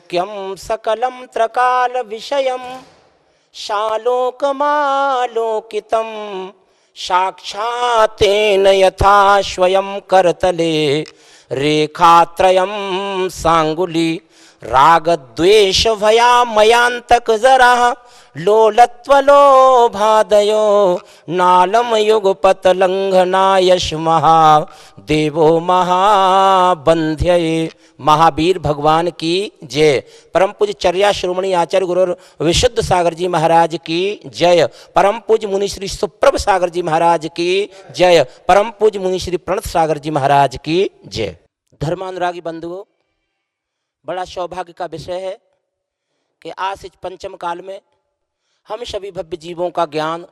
त्रैलोक्यं सकलं त्रकाल विषयं शालोकमालोकितं साक्षातेन यथा स्वयं करतले रेखात्रयं सांगुली रागद्वेष भयामयान्तक जरा लोलत्वलोभादयो नालम युगपत लंघनायश महादेवो महाबंध्य। महावीर भगवान की जय। परम पूज्य चर्या श्रोमणी आचार्य गुरु विशुद्ध सागर जी महाराज की जय। परम पूज्य मुनि श्री सुप्रभ सागर जी महाराज की जय। परम पूज्य मुनि श्री प्रणत सागर जी महाराज की जय। धर्मानुरागी बंधुओं, बड़ा सौभाग्य का विषय है कि आज इस पंचम काल में हम सभी भव्य जीवों का ज्ञान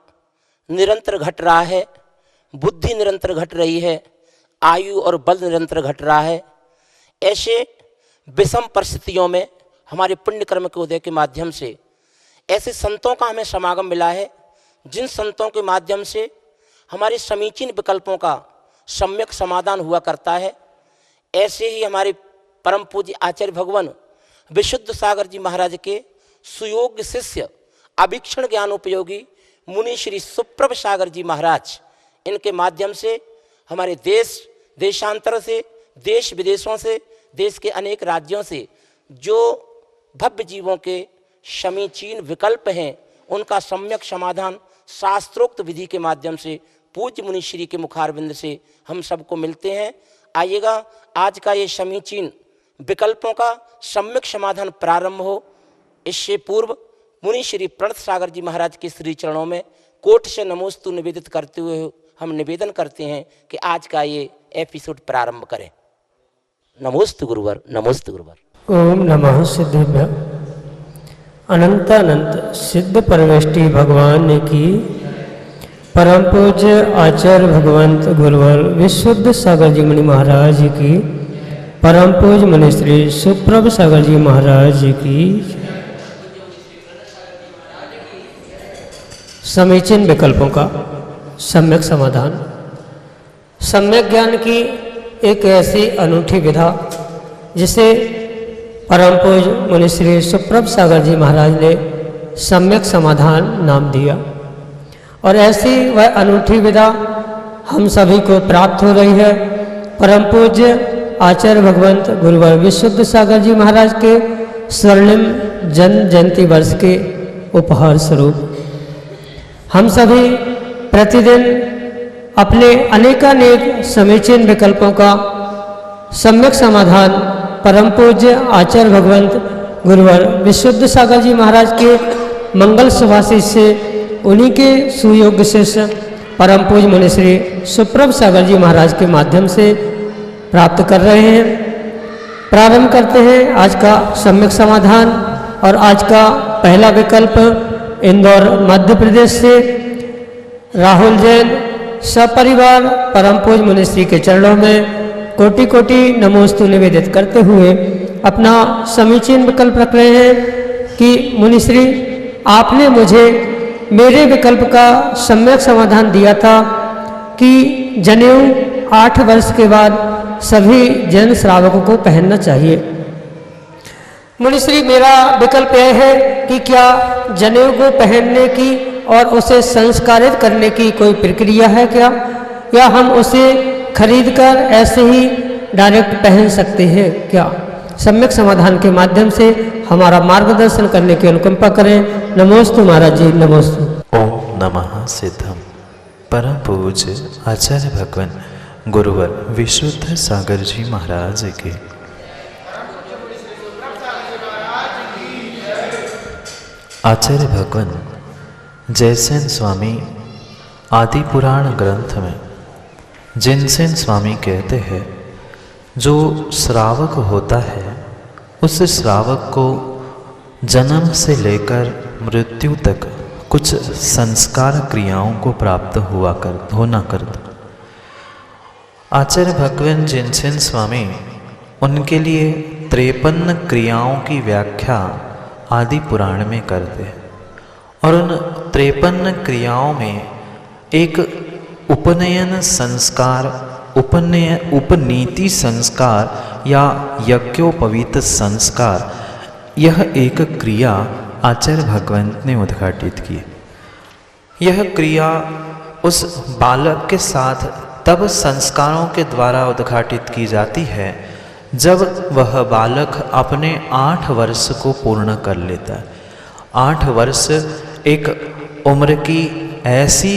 निरंतर घट रहा है, बुद्धि निरंतर घट रही है, आयु और बल निरंतर घट रहा है। ऐसे विषम परिस्थितियों में हमारे पुण्य कर्म के उदय के माध्यम से ऐसे संतों का हमें समागम मिला है, जिन संतों के माध्यम से हमारे समीचीन विकल्पों का सम्यक समाधान हुआ करता है। ऐसे ही हमारे परम पूज्य आचार्य भगवान विशुद्ध सागर जी महाराज के सुयोग्य शिष्य अभीक्षण ज्ञान उपयोगी मुनि श्री सुप्रभ सागर जी महाराज, इनके माध्यम से हमारे देश देशांतर से, देश विदेशों से, देश के अनेक राज्यों से जो भव्य जीवों के समीचीन विकल्प हैं, उनका सम्यक समाधान शास्त्रोक्त विधि के माध्यम से पूज्य मुनि श्री के मुखारविंद से हम सबको मिलते हैं। आइएगा, आज का ये समीचीन विकल्पों का सम्यक समाधान प्रारंभ हो। इससे पूर्व मुनि श्री प्रणत सागर जी महाराज के श्री चरणों में कोट से नमोस्तु निवेदित करते हुए हम निवेदन करते हैं कि आज का ये एपिसोड प्रारंभ करें। नमोस्तु गुरुवर, नमोस्तु गुरुवर। ओम नमः सिद्धेभ्य। अनंतानंत सिद्ध परमेष्टि भगवान की परम पूज्य आचार्य भगवंत गुरुवर विशुद्ध सागर जी मुनि महाराज की, परम पूज्य मुनि श्री सुप्रभ सागर जी महाराज की समीचीन विकल्पों का सम्यक समाधान। सम्यक ज्ञान की एक ऐसी अनूठी विधा जिसे परम पूज्य मुनि श्री सुप्रभ सागर जी महाराज ने सम्यक समाधान नाम दिया, और ऐसी वह अनूठी विधा हम सभी को प्राप्त हो रही है परम पूज्य आचार्य भगवंत गुरुवर विशुद्ध सागर जी महाराज के स्वर्णिम जन्म जयंती वर्ष के उपहार स्वरूप। हम सभी प्रतिदिन अपने अनेकानेक समीचीन विकल्पों का सम्यक समाधान परम पूज्य आचार्य भगवंत गुरुवर विशुद्ध सागर जी महाराज के मंगल सुभाषित से, उन्हीं के सुयोग्य शिष्य परम पूज्य मुनि श्री सुप्रभ सागर जी महाराज के माध्यम से प्राप्त कर रहे हैं। प्रारंभ करते हैं आज का सम्यक समाधान। और आज का पहला विकल्प इंदौर मध्य प्रदेश से राहुल जैन सपरिवार परम पूज्य मुनि श्री के चरणों में कोटि कोटि नमोस्तु निवेदित करते हुए अपना समीचीन विकल्प रख रहे हैं कि मुनि श्री, आपने मुझे मेरे विकल्प का सम्यक समाधान दिया था कि जनेऊ 8 वर्ष के बाद सभी जन श्रावकों को पहनना चाहिए। मुनिश्री, मेरा विकल्प यह है कि क्या जनेऊ को पहनने की और उसे संस्कारित करने की कोई प्रक्रिया है क्या, या हम उसे खरीदकर ऐसे ही डायरेक्ट पहन सकते हैं क्या? सम्यक समाधान के माध्यम से हमारा मार्गदर्शन करने की अनुकंपा करें। नमोस्तु महाराज जी, नमोस्तु। ओम नमः सिद्धम। परम पूज्य आचार्य भगवान गुरुवर विशुद्ध सागर जी महाराज के आचार्य भगवान जयसेन स्वामी आदि पुराण ग्रंथ में जिनसेन स्वामी कहते हैं, जो श्रावक होता है उस श्रावक को जन्म से लेकर मृत्यु तक कुछ संस्कार क्रियाओं को प्राप्त होना करता। आचार्य भगवान जिनसेन स्वामी उनके लिए 53 क्रियाओं की व्याख्या आदि पुराण में करते हैं, और उन 53 क्रियाओं में एक उपनयन संस्कार, उपनीति संस्कार या यज्ञोपवीत संस्कार, यह एक क्रिया आचार्य भगवंत ने उद्घाटित की। यह क्रिया उस बालक के साथ तब संस्कारों के द्वारा उद्घाटित की जाती है जब वह बालक अपने 8 वर्ष को पूर्ण कर लेता है। 8 वर्ष एक उम्र की ऐसी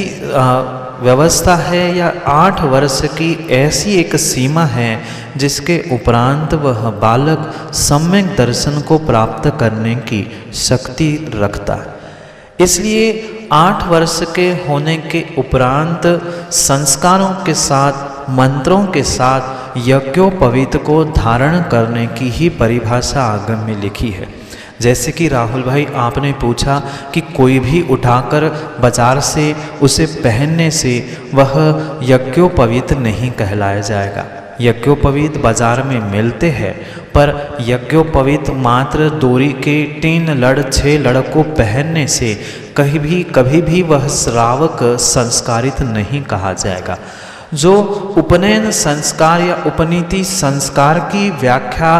व्यवस्था है या 8 वर्ष की ऐसी एक सीमा है जिसके उपरांत वह बालक सम्यक दर्शन को प्राप्त करने की शक्ति रखता है। इसलिए 8 वर्ष के होने के उपरांत संस्कारों के साथ, मंत्रों के साथ यज्ञोपवीत को धारण करने की ही परिभाषा आगम में लिखी है। जैसे कि राहुल भाई आपने पूछा कि कोई भी उठाकर बाजार से उसे पहनने से वह यज्ञोपवीत नहीं कहलाया जाएगा। यज्ञोपवीत बाजार में मिलते हैं, पर यज्ञोपवीत मात्र डोरी के 3 लड़ 6 लड़ को पहनने से कभी भी वह श्रावक संस्कारित नहीं कहा जाएगा। जो उपनयन संस्कार या उपनीति संस्कार की व्याख्या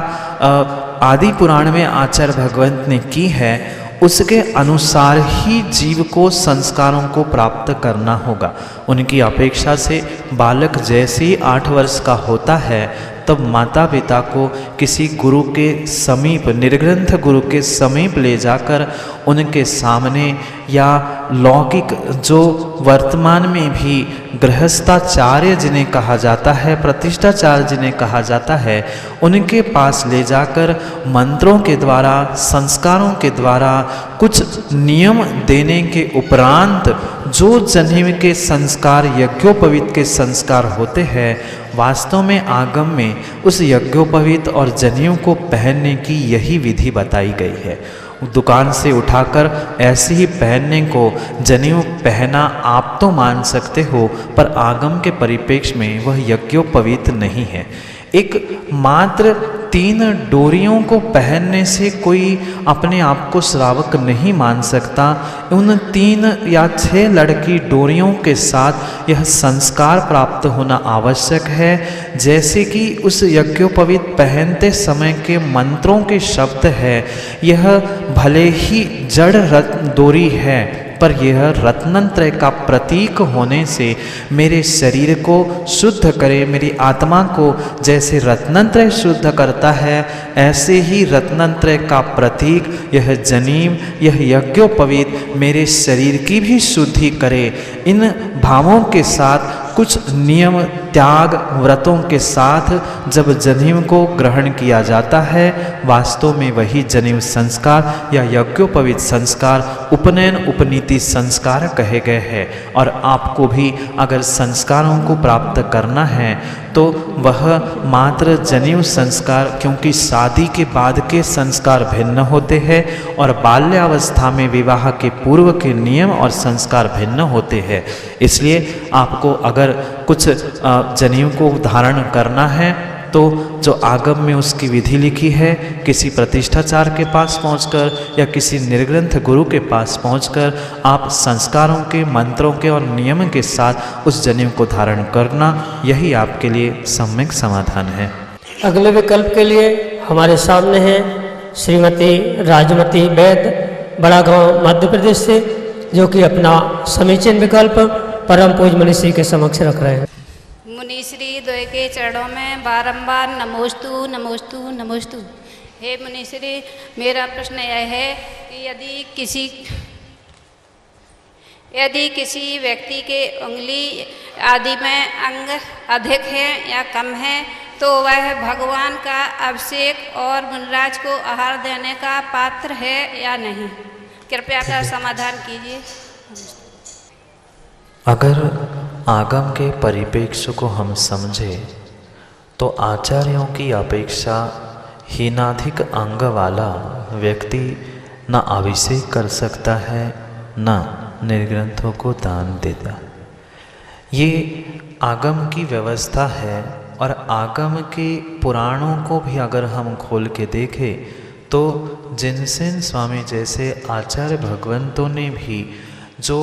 आदि पुराण में आचार्य भगवंत ने की है, उसके अनुसार ही जीव को संस्कारों को प्राप्त करना होगा। उनकी अपेक्षा से बालक जैसे ही 8 वर्ष का होता है तब माता पिता को किसी गुरु के समीप, निर्ग्रंथ गुरु के समीप ले जाकर उनके सामने या लौकिक जो वर्तमान में भी गृहस्थाचार्य जिन्हें कहा जाता है, प्रतिष्ठाचार्य जिन्हें कहा जाता है, उनके पास ले जाकर मंत्रों के द्वारा, संस्कारों के द्वारा कुछ नियम देने के उपरांत जो जनेऊ के संस्कार, यज्ञोपवीत के संस्कार होते हैं, वास्तव में आगम में उस यज्ञोपवीत और जनेऊ को पहनने की यही विधि बताई गई है। दुकान से उठाकर ऐसे ही पहनने को जनेऊ पहना आप तो मान सकते हो, पर आगम के परिप्रेक्ष्य में वह यज्ञोपवीत नहीं है। एक मात्र 3 डोरियों को पहनने से कोई अपने आप को श्रावक नहीं मान सकता। उन 3 या 6 लड़की डोरियों के साथ यह संस्कार प्राप्त होना आवश्यक है। जैसे कि उस यज्ञोपवीत पहनते समय के मंत्रों के शब्द है, यह भले ही जड़ डोरी है, पर यह रत्नत्रय का प्रतीक होने से मेरे शरीर को शुद्ध करे, मेरी आत्मा को जैसे रत्नत्रय शुद्ध करता है, ऐसे ही रत्नत्रय का प्रतीक यह जनेऊ, यह यज्ञोपवीत मेरे शरीर की भी शुद्धि करे। इन भावों के साथ कुछ नियम, त्याग, व्रतों के साथ जब जनेऊ को ग्रहण किया जाता है, वास्तव में वही जनेऊ संस्कार या यज्ञोपवीत संस्कार उपनयन उपनीति संस्कार कहे गए हैं। और आपको भी अगर संस्कारों को प्राप्त करना है तो वह मात्र जनेऊ संस्कार, क्योंकि शादी के बाद के संस्कार भिन्न होते हैं और बाल्यावस्था में विवाह के पूर्व के नियम और संस्कार भिन्न होते हैं। इसलिए आपको अगर कुछ जनेऊ को धारण करना है तो जो आगम में उसकी विधि लिखी है, किसी प्रतिष्ठाचार्य के पास पहुंचकर या किसी निर्ग्रंथ गुरु के पास पहुंचकर आप संस्कारों के, मंत्रों के और नियम के साथ उस जनेऊ को धारण करना, यही आपके लिए सम्यक समाधान है। अगले विकल्प के लिए हमारे सामने हैं श्रीमती राजमती वैद्य, बड़ा गांव मध्य प्रदेश से, जो कि अपना समीचीन विकल्प परम पूज्य मुनिश्री के समक्ष रख रहे हैं। मुनिश्री द्वय के चरणों में बारंबार नमोस्तु नमोस्तु नमोस्तु। हे मुनिश्री, मेरा प्रश्न यह है कि यदि किसी व्यक्ति के उंगली आदि में अंग अधिक है या कम है तो वह भगवान का अभिषेक और मुनिराज को आहार देने का पात्र है या नहीं? कृपया कर समाधान कीजिए। अगर आगम के परिप्रेक्ष्य को हम समझे तो आचार्यों की अपेक्षा हीनाधिक अंग वाला व्यक्ति न अभिषेक कर सकता है, न निर्ग्रंथों को दान देता। ये आगम की व्यवस्था है। और आगम के पुराणों को भी अगर हम खोल के देखें तो जिनसेन स्वामी जैसे आचार्य भगवंतों ने भी जो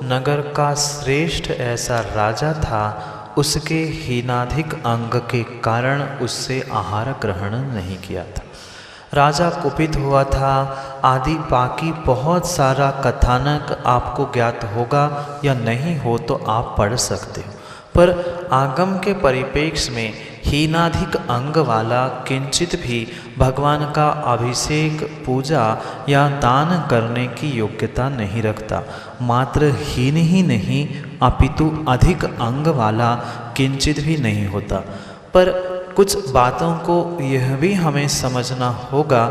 नगर का श्रेष्ठ ऐसा राजा था, उसके हीनाधिक अंग के कारण उससे आहार ग्रहण नहीं किया था। राजा कुपित हुआ था आदि बाकी बहुत सारा कथानक आपको ज्ञात होगा या नहीं हो तो आप पढ़ सकते हो। पर आगम के परिप्रेक्ष्य में हीनाधिक अंग वाला किंचित भी भगवान का अभिषेक पूजा या दान करने की योग्यता नहीं रखता। मात्र हीन ही नहीं अपितु अधिक अंग वाला किंचित भी नहीं होता। पर कुछ बातों को यह भी हमें समझना होगा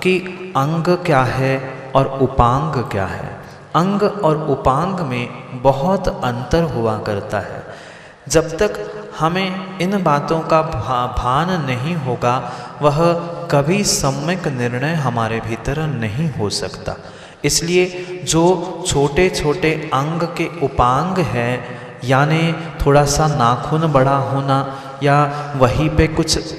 कि अंग क्या है और उपांग क्या है। अंग और उपांग में बहुत अंतर हुआ करता है। जब तक हमें इन बातों का भान नहीं होगा वह कभी सम्यक निर्णय हमारे भीतर नहीं हो सकता। इसलिए जो छोटे छोटे अंग के उपांग हैं, यानी थोड़ा सा नाखून बड़ा होना या वहीं पे कुछ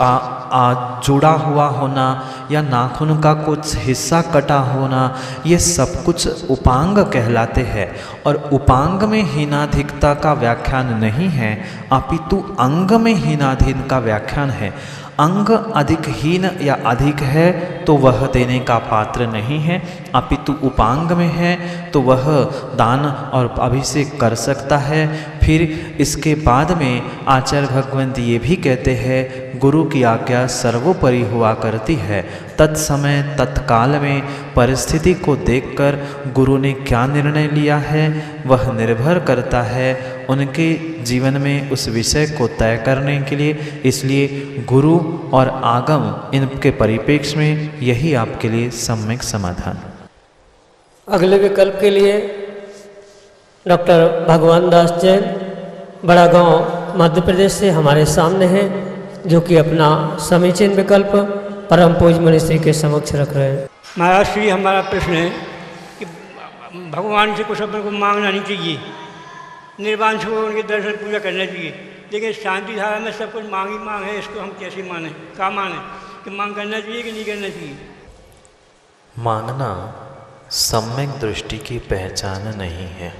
जुड़ा हुआ होना या नाखून का कुछ हिस्सा कटा होना, ये सब कुछ उपांग कहलाते हैं। और उपांग में हीनाधिकता का व्याख्यान नहीं है, अपितु अंग में हीनाधीन का व्याख्यान है। अंग अधिक हीन या अधिक है तो वह देने का पात्र नहीं है, अपितु उपांग में है तो वह दान और अभिषेक कर सकता है। फिर इसके बाद में आचार्य भगवंत ये भी कहते हैं गुरु की आज्ञा सर्वोपरि हुआ करती है। तत्समय तत्काल में परिस्थिति को देखकर गुरु ने क्या निर्णय लिया है वह निर्भर करता है उनके जीवन में उस विषय को तय करने के लिए। इसलिए गुरु और आगम इनके परिप्रेक्ष्य में यही आपके लिए सम्यक समाधान। अगले विकल्प के लिए डॉक्टर भगवान दास जैन बड़ा गांव मध्य प्रदेश से हमारे सामने हैं, जो कि अपना समीचीन विकल्प परम पूज्य मुनिश्री के समक्ष रख रहे हैं। महाराज श्री, हमारा प्रश्न है कि भगवान से कुछ अपन को मांगना नहीं चाहिए, निर्वाण से उनके दर्शन पूजा करना चाहिए, लेकिन शांति धारा में सब कुछ मांग ही मांग है। इसको हम कैसे माने, क्या माने कि मांग करना चाहिए कि नहीं करना चाहिए? मांगना सम्यक दृष्टि की पहचान नहीं है।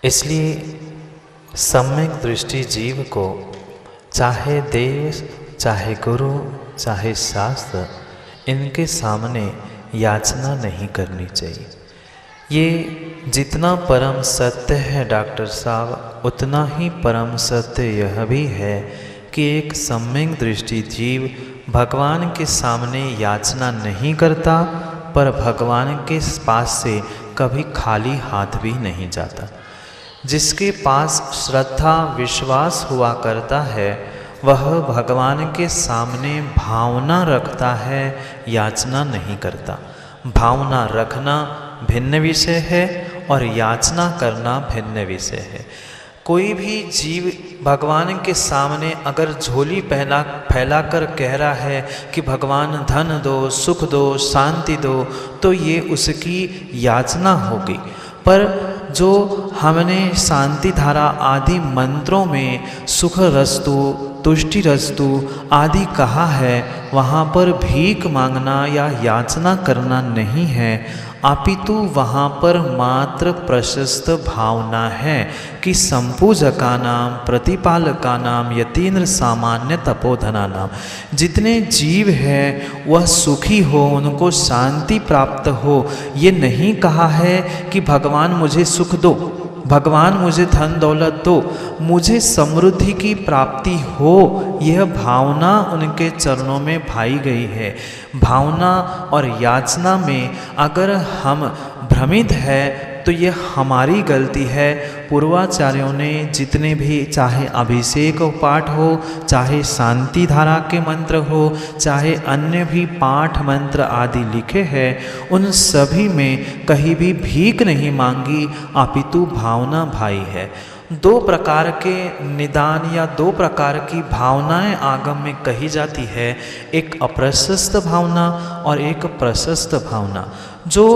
इसलिए सम्यक दृष्टि जीव को चाहे देव, चाहे गुरु, चाहे शास्त्र, इनके सामने याचना नहीं करनी चाहिए। ये जितना परम सत्य है डॉक्टर साहब, उतना ही परम सत्य यह भी है कि एक सम्यक दृष्टि जीव भगवान के सामने याचना नहीं करता, पर भगवान के पास से कभी खाली हाथ भी नहीं जाता। जिसके पास श्रद्धा विश्वास हुआ करता है वह भगवान के सामने भावना रखता है, याचना नहीं करता। भावना रखना भिन्न विषय है और याचना करना भिन्न विषय है। कोई भी जीव भगवान के सामने अगर झोली फैला कर कह रहा है कि भगवान धन दो, सुख दो, शांति दो, तो ये उसकी याचना होगी। पर जो हमने शांति धारा आदि मंत्रों में सुख रस्तु, तुष्टि रस्तु आदि कहा है, वहाँ पर भीख मांगना या याचना करना नहीं है, अपितु वहाँ पर मात्र प्रशस्त भावना है कि संपूजका नाम, प्रतिपालका नाम, यतीन्द्र सामान्य तपोधना नाम, जितने जीव हैं वह सुखी हो, उनको शांति प्राप्त हो। ये नहीं कहा है कि भगवान मुझे सुख दो, भगवान मुझे धन दौलत दो, मुझे समृद्धि की प्राप्ति हो। यह भावना उनके चरणों में भाई गई है। भावना और याचना में अगर हम भ्रमित है तो यह हमारी गलती है। पूर्वाचार्यों ने जितने भी, चाहे अभिषेक पाठ हो, चाहे शांति धारा के मंत्र हो, चाहे अन्य भी पाठ मंत्र आदि लिखे हैं, उन सभी में कहीं भी भीख नहीं मांगी, अपितु भावना भाई है। दो प्रकार के निदान या दो प्रकार की भावनाएं आगम में कही जाती है, एक अप्रशस्त भावना और एक प्रशस्त भावना। जो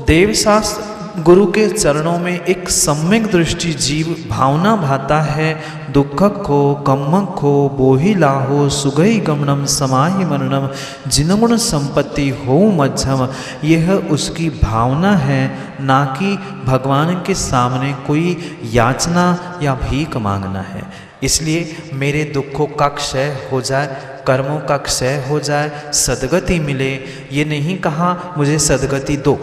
देवशास्त्र गुरु के चरणों में एक सम्यक दृष्टि जीव भावना भाता है, दुखक को कम्मक को बोहि लाहो, सुगई गमनम समाहि मननम, जिनगुण संपत्ति हो मध्यम, यह उसकी भावना है, ना कि भगवान के सामने कोई याचना या भीख मांगना है। इसलिए मेरे दुखों का क्षय हो जाए, कर्मों का क्षय हो जाए, सद्गति मिले। ये नहीं कहा मुझे सद्गति दो।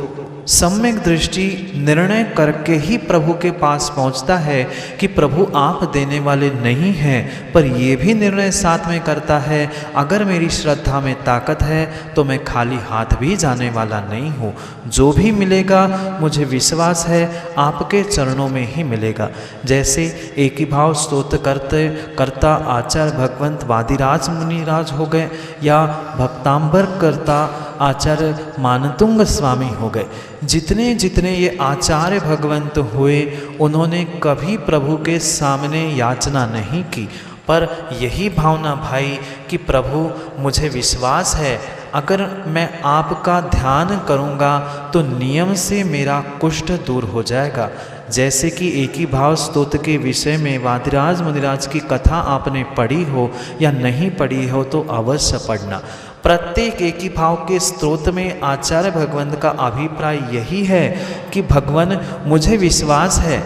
सम्यक दृष्टि निर्णय करके ही प्रभु के पास पहुंचता है कि प्रभु आप देने वाले नहीं हैं, पर ये भी निर्णय साथ में करता है अगर मेरी श्रद्धा में ताकत है तो मैं खाली हाथ भी जाने वाला नहीं हूँ। जो भी मिलेगा मुझे विश्वास है आपके चरणों में ही मिलेगा। जैसे एक ही भाव स्तोत्र करता आचार्य भगवंत वादिराज मुनिराज हो गए या भक्तांबर करता आचार्य मानतुंग स्वामी हो गए। जितने जितने ये आचार्य भगवंत हुए उन्होंने कभी प्रभु के सामने याचना नहीं की, पर यही भावना भाई कि प्रभु मुझे विश्वास है अगर मैं आपका ध्यान करूँगा तो नियम से मेरा कुष्ठ दूर हो जाएगा। जैसे कि एक ही भाव स्तोत्र के विषय में वादिराज मुनिराज की कथा आपने पढ़ी हो या नहीं पढ़ी हो तो अवश्य पढ़ना। प्रत्येक एक ही भाव के स्तोत्र में आचार्य भगवंत का अभिप्राय यही है कि भगवान मुझे विश्वास है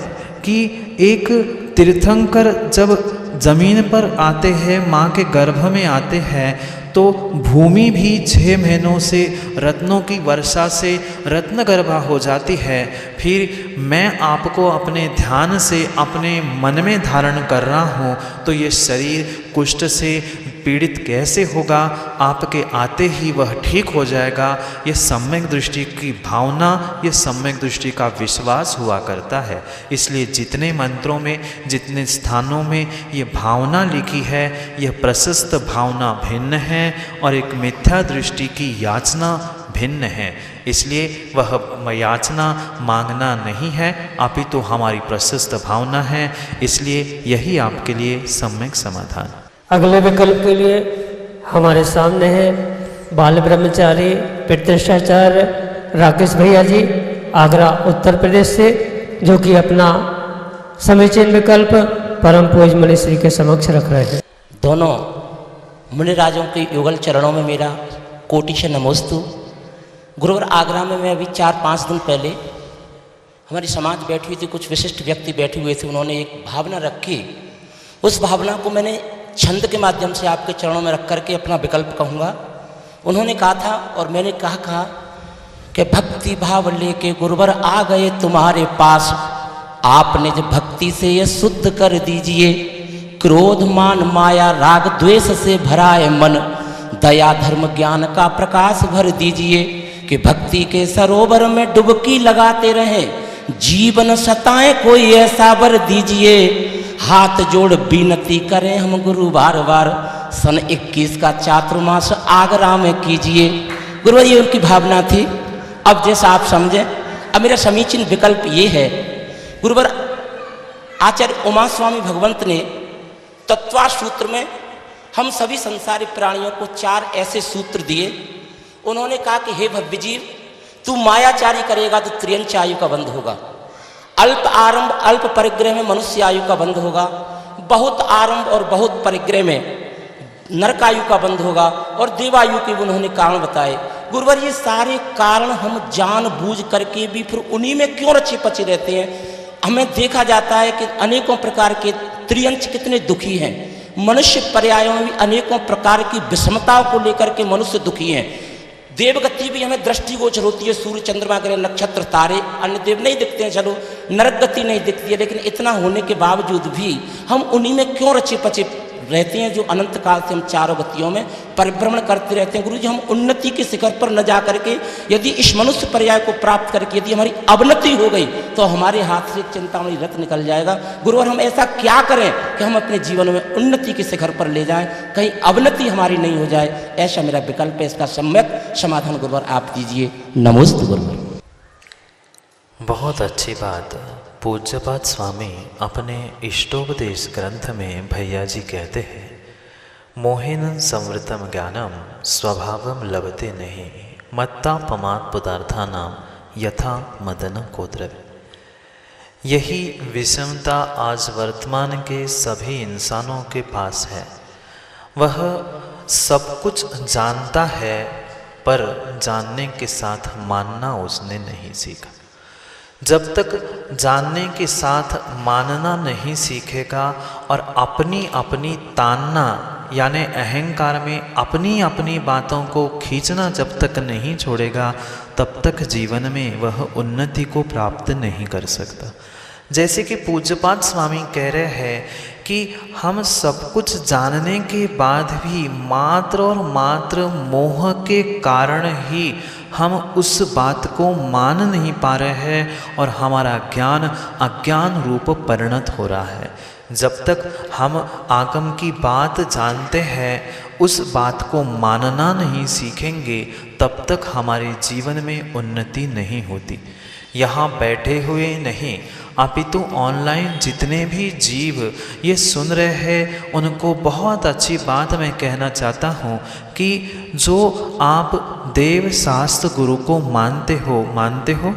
कि एक तीर्थंकर जब जमीन पर आते हैं, माँ के गर्भ में आते हैं, तो भूमि भी 6 महीनों से रत्नों की वर्षा से रत्नगर्भा हो जाती है। फिर मैं आपको अपने ध्यान से अपने मन में धारण कर रहा हूँ तो ये शरीर कुष्ठ से पीड़ित कैसे होगा, आपके आते ही वह ठीक हो जाएगा। ये सम्यक दृष्टि की भावना, ये सम्यक दृष्टि का विश्वास हुआ करता है। इसलिए जितने मंत्रों में, जितने स्थानों में ये भावना लिखी है, यह प्रशस्त भावना भिन्न है और एक मिथ्या दृष्टि की याचना भिन्न है। इसलिए वह याचना मांगना नहीं है, अपितु हमारी प्रशस्त भावना है। इसलिए यही आपके लिए सम्यक समाधान। अगले विकल्प के लिए हमारे सामने है बाल ब्रह्मचारी प्रतिष्ठाचार्य राकेश भैया जी, आगरा उत्तर प्रदेश से, जो कि अपना समीचीन विकल्प परम पूज्य मुनिश्री के समक्ष रख रहे हैं। दोनों मुनिराजों के युगल चरणों में मेरा कोटि से नमोस्तु। गुरुवर आगरा में मैं अभी 4-5 दिन पहले हमारी समाज बैठी हुई थी, कुछ विशिष्ट व्यक्ति बैठे हुए थे, उन्होंने एक भावना रखी। उस भावना को मैंने छंद के माध्यम से आपके चरणों में रख करके अपना विकल्प कहूँगा। उन्होंने कहा था और मैंने कहा कि भक्ति भाव लेके गुरुवर आ गए तुम्हारे पास, आपने जब भक्ति से ये शुद्ध कर दीजिए, क्रोध मान माया राग द्वेष से भरा है मन, दया धर्म ज्ञान का प्रकाश भर दीजिए कि भक्ति के सरोवर में डुबकी लगाते रहें, जीवन सताएं कोई ऐसा वर दीजिए, हाथ जोड़ विनती करें हम गुरु बार बार, सन 21 का चातुर्मास आगरा में कीजिए। गुरुवर ये उनकी भावना थी। अब जैसा आप समझें, अब मेरा समीचीन विकल्प ये है, गुरुवर आचार्य उमा स्वामी भगवंत ने तत्वा सूत्र में हम सभी संसारी प्राणियों को 4 ऐसे सूत्र दिए। उन्होंने कहा कि हे भव्य जीव, तू मायाचारी करेगा तो त्रियंच आयु का बंध होगा, अल्प आरंभ अल्प परिग्रह में मनुष्य आयु का बंध होगा, बहुत आरंभ और बहुत परिग्रह में नरकायु का बंध होगा, और देवायु के उन्होंने कारण बताए। गुरुवर ये सारे कारण हम जानबूझ करके भी फिर उन्हीं में क्यों रचे पचे रहते हैं? हमें देखा जाता है कि अनेकों प्रकार के त्रियंच कितने दुखी हैं, मनुष्य पर्यायों में भी अनेकों प्रकार की विषमताओं को लेकर के मनुष्य दुखी हैं। देवगति भी हमें दृष्टिगोचर होती है, सूर्य चंद्रमा ग्रह नक्षत्र तारे, अन्य देव नहीं दिखते हैं, चलो नरक गति नहीं दिखती है, लेकिन इतना होने के बावजूद भी हम उन्हीं में क्यों रचे पचे रहते हैं, जो अनंत काल से हम चारों गतियों में परिभ्रमण करते रहते हैं। गुरुजी, हम उन्नति के शिखर पर न जा करके यदि इस मनुष्य पर्याय को प्राप्त करके यदि हमारी अवनति हो गई तो हमारे हाथ से चिंतामणि रथ निकल जाएगा। गुरुवर, हम ऐसा क्या करें कि हम अपने जीवन में उन्नति के शिखर पर ले जाएं, कहीं अवनति हमारी नहीं हो जाए? ऐसा मेरा विकल्प है, इसका सम्यक समाधान गुरुवर आप दीजिए। नमोस्तु गुरुवर। बहुत अच्छी बात। पूज्यपाद स्वामी अपने इष्टोपदेश ग्रंथ में भैया जी कहते हैं, मोहेन संवृतम ज्ञानम स्वभावम लभते नहीं, मत्ता पमात पदार्थानाम यथा मदन को द्रव्य। यही विषमता आज वर्तमान के सभी इंसानों के पास है। वह सब कुछ जानता है पर जानने के साथ मानना उसने नहीं सीखा। जब तक जानने के साथ मानना नहीं सीखेगा और अपनी अपनी तानना यानी अहंकार में अपनी अपनी बातों को खींचना जब तक नहीं छोड़ेगा तब तक जीवन में वह उन्नति को प्राप्त नहीं कर सकता। जैसे कि पूज्यपाद स्वामी कह रहे हैं कि हम सब कुछ जानने के बाद भी मात्र और मात्र मोह के कारण ही हम उस बात को मान नहीं पा रहे हैं और हमारा ज्ञान अज्ञान रूप परिणत हो रहा है। जब तक हम आगम की बात जानते हैं, उस बात को मानना नहीं सीखेंगे, तब तक हमारे जीवन में उन्नति नहीं होती। यहाँ बैठे हुए नहीं अपितु ऑनलाइन जितने भी जीव ये सुन रहे हैं, उनको बहुत अच्छी बात मैं कहना चाहता हूँ कि जो आप देव शास्त्र गुरु को मानते हो,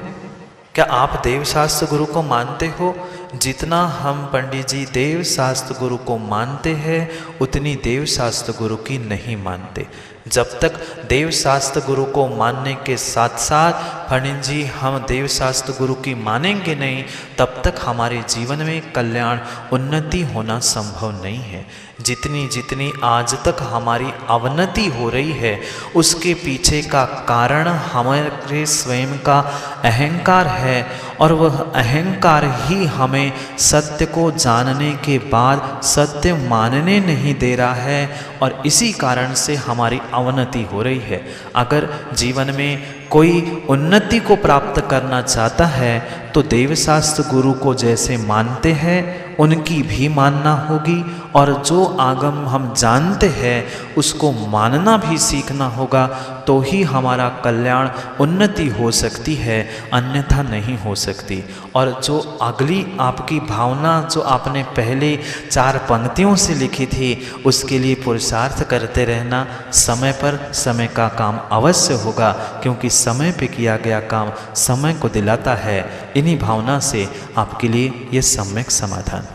क्या आप देव शास्त्र गुरु को मानते हो? जितना हम पंडित जी देव शास्त्र गुरु को मानते हैं, उतनी देव शास्त्र गुरु की नहीं मानते। जब तक देव शास्त्र गुरु को मानने के साथ साथ पंडित जी हम देव शास्त्र गुरु की मानेंगे नहीं, तब तक हमारे जीवन में कल्याण उन्नति होना संभव नहीं है। जितनी जितनी आज तक हमारी अवनति हो रही है, उसके पीछे का कारण हमारे स्वयं का अहंकार है, और वह अहंकार ही हमें सत्य को जानने के बाद सत्य मानने नहीं दे रहा है, और इसी कारण से हमारी अवनति हो रही है। अगर जीवन में कोई उन्नति को प्राप्त करना चाहता है तो देवशास्त्र गुरु को जैसे मानते हैं उनकी भी मानना होगी, और जो आगम हम जानते हैं उसको मानना भी सीखना होगा, तो ही हमारा कल्याण उन्नति हो सकती है, अन्यथा नहीं हो सकती। और जो अगली आपकी भावना जो आपने पहले 4 पंक्तियों से लिखी थी, उसके लिए पुरुषार्थ करते रहना। समय पर समय का काम अवश्य होगा, क्योंकि समय पे किया गया काम समय को दिलाता है। इन्हीं भावना से आपके लिए ये सम्यक समाधान।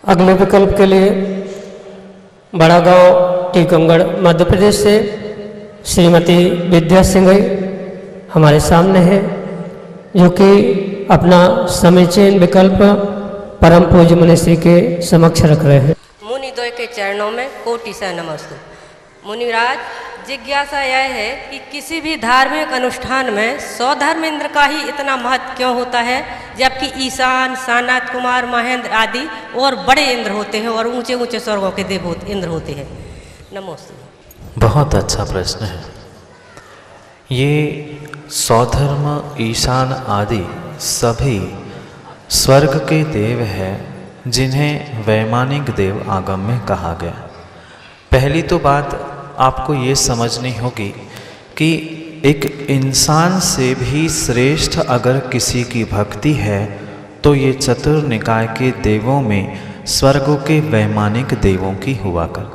अगले विकल्प के लिए बड़ा गांव टीकमगढ़ मध्य प्रदेश से श्रीमती विद्या सिंह हमारे सामने है, जो कि अपना समीचीन विकल्प परम पूज्य मुनिश्री के समक्ष रख रहे हैं। मुनिद्वय के चरणों में कोटि से नमस्तु। मुनिराज, जिज्ञासा यह है कि किसी भी धार्मिक अनुष्ठान में स्वधर्म इंद्र का ही इतना महत्व क्यों होता है, जबकि ईशान, सानाथ कुमार, महेंद्र आदि और बड़े इंद्र होते हैं और ऊंचे ऊंचे स्वर्गों के देव इंद्र होते हैं। नमस्ते। बहुत अच्छा प्रश्न है। ये स्वधर्म, ईशान आदि सभी स्वर्ग के देव हैं, जिन्हें वैमानिक देव आगम में कहा गया। पहली तो बात आपको ये समझनी होगी कि एक इंसान से भी श्रेष्ठ अगर किसी की भक्ति है तो ये चतुर्निकाय के देवों में स्वर्गों के वैमानिक देवों की हुआ कर।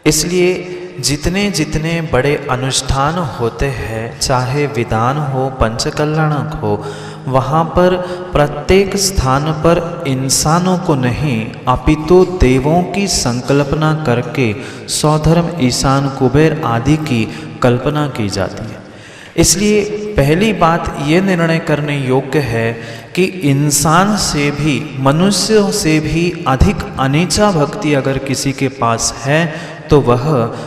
इसलिए जितने जितने बड़े अनुष्ठान होते हैं, चाहे विधान हो, पंचकल्याण हो, वहाँ पर प्रत्येक स्थान पर इंसानों को नहीं अपितु देवों की संकल्पना करके स्वधर्म, ईशान, कुबेर आदि की कल्पना की जाती है। इसलिए पहली बात ये निर्णय करने योग्य है कि इंसान से भी, मनुष्यों से भी अधिक अनीचा भक्ति अगर किसी के पास है तो वह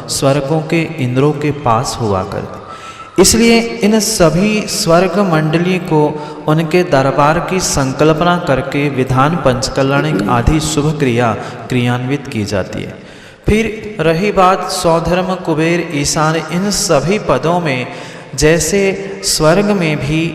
स्वर्गों के इंद्रों के पास हुआ करती। इसलिए इन सभी स्वर्ग मंडली को उनके दरबार की संकल्पना करके विधान, पंचकल्याणिक आदि शुभ क्रिया क्रियान्वित की जाती है। फिर रही बात स्वधर्म, कुबेर, ईशान, इन सभी पदों में जैसे स्वर्ग में भी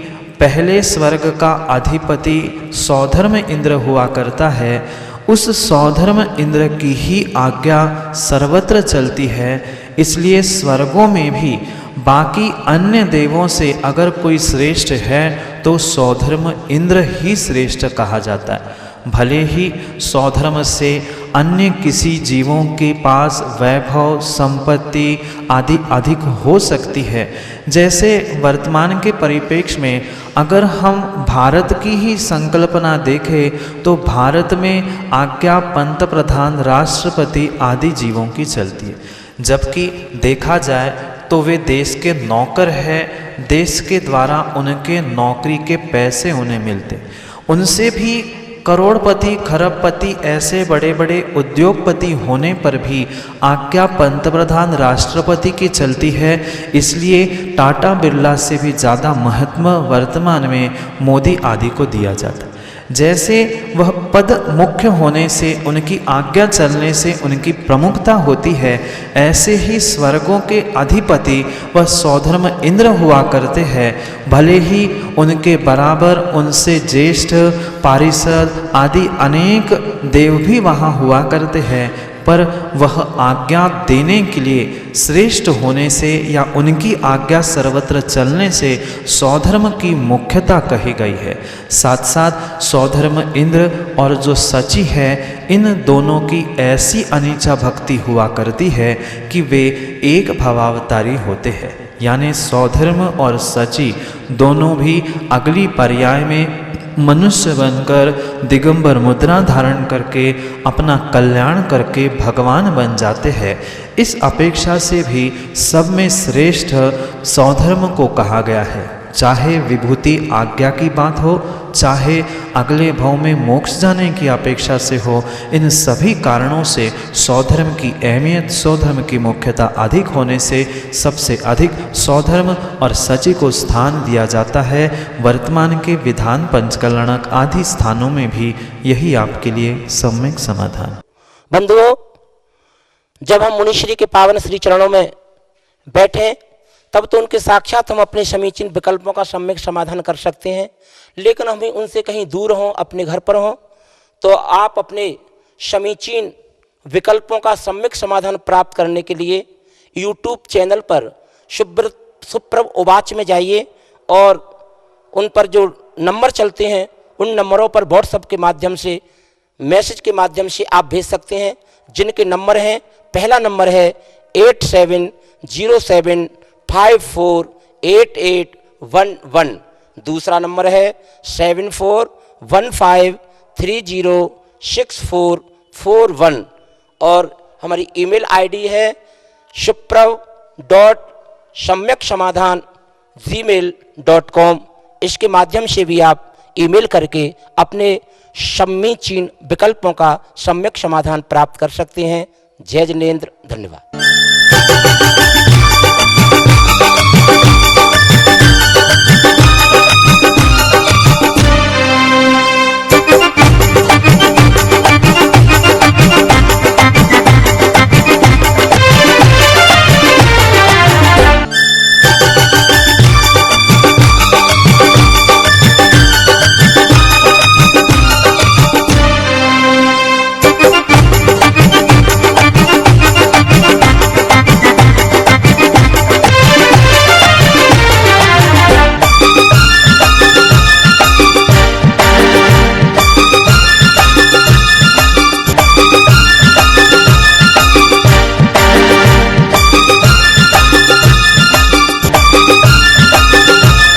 पहले स्वर्ग का अधिपति स्वधर्म इंद्र हुआ करता है, उस स्वधर्म इंद्र की ही आज्ञा सर्वत्र चलती है। इसलिए स्वर्गों में भी बाकी अन्य देवों से अगर कोई श्रेष्ठ है तो स्वधर्म इंद्र ही श्रेष्ठ कहा जाता है। भले ही स्वधर्म से अन्य किसी जीवों के पास वैभव, संपत्ति आदि अधिक हो सकती है। जैसे वर्तमान के परिप्रेक्ष्य में अगर हम भारत की ही संकल्पना देखें तो भारत में आज्ञा पंत प्रधान, राष्ट्रपति आदि जीवों की चलती है, जबकि देखा जाए तो वे देश के नौकर हैं, देश के द्वारा उनके नौकरी के पैसे उन्हें मिलते, उनसे भी करोड़पति खरबपति ऐसे बड़े बड़े उद्योगपति होने पर भी आज्ञा पंतप्रधान राष्ट्रपति की चलती है, इसलिए टाटा बिरला से भी ज़्यादा महत्व वर्तमान में मोदी आदि को दिया जाता है। जैसे वह पद मुख्य होने से, उनकी आज्ञा चलने से उनकी प्रमुखता होती है, ऐसे ही स्वर्गों के अधिपति वह सौधर्म इंद्र हुआ करते हैं। भले ही उनके बराबर, उनसे ज्येष्ठ पारिषद आदि अनेक देव भी वहाँ हुआ करते हैं, पर वह आज्ञा देने के लिए श्रेष्ठ होने से या उनकी आज्ञा सर्वत्र चलने से सौधर्म की मुख्यता कही गई है। साथ साथ सौधर्म इंद्र और जो सची है, इन दोनों की ऐसी अनीचा भक्ति हुआ करती है कि वे एक भवावतारी होते हैं। यानी सौधर्म और सची दोनों भी अगली पर्याय में मनुष्य बनकर दिगंबर मुद्रा धारण करके अपना कल्याण करके भगवान बन जाते हैं। इस अपेक्षा से भी सब में श्रेष्ठ सौधर्म को कहा गया है। चाहे विभूति आज्ञा की बात हो, चाहे अगले भाव में मोक्ष जाने की अपेक्षा से हो, इन सभी कारणों से सौधर्म की अहमियत, सौधर्म की मुख्यता अधिक होने से सबसे अधिक सौधर्म और सची को स्थान दिया जाता है। वर्तमान के विधान पंचकल्याणक आदि स्थानों में भी यही आपके लिए सम्यक समाधान। बंधुओं, जब हम मुनिश्री के पावन श्री चरणों में बैठे तब तो उनके साक्षात हम अपने समीचीन विकल्पों का सम्यक समाधान कर सकते हैं, लेकिन हमें उनसे कहीं दूर हों, अपने घर पर हों, तो आप अपने समीचीन विकल्पों का सम्यक समाधान प्राप्त करने के लिए YouTube चैनल पर सुप्रभ उवाच में जाइए और उन पर जो नंबर चलते हैं उन नंबरों पर व्हाट्सएप के माध्यम से, मैसेज के माध्यम से आप भेज सकते हैं, जिनके नंबर हैं, पहला नंबर है 8707548811, दूसरा नंबर है 7415306441 और हमारी ईमेल आईडी है suprav.samyaksamaadhan@gmail.com। इसके माध्यम से भी आप ईमेल करके अपने समीचीन विकल्पों का सम्यक समाधान प्राप्त कर सकते हैं। जय जिनेंद्र, धन्यवाद।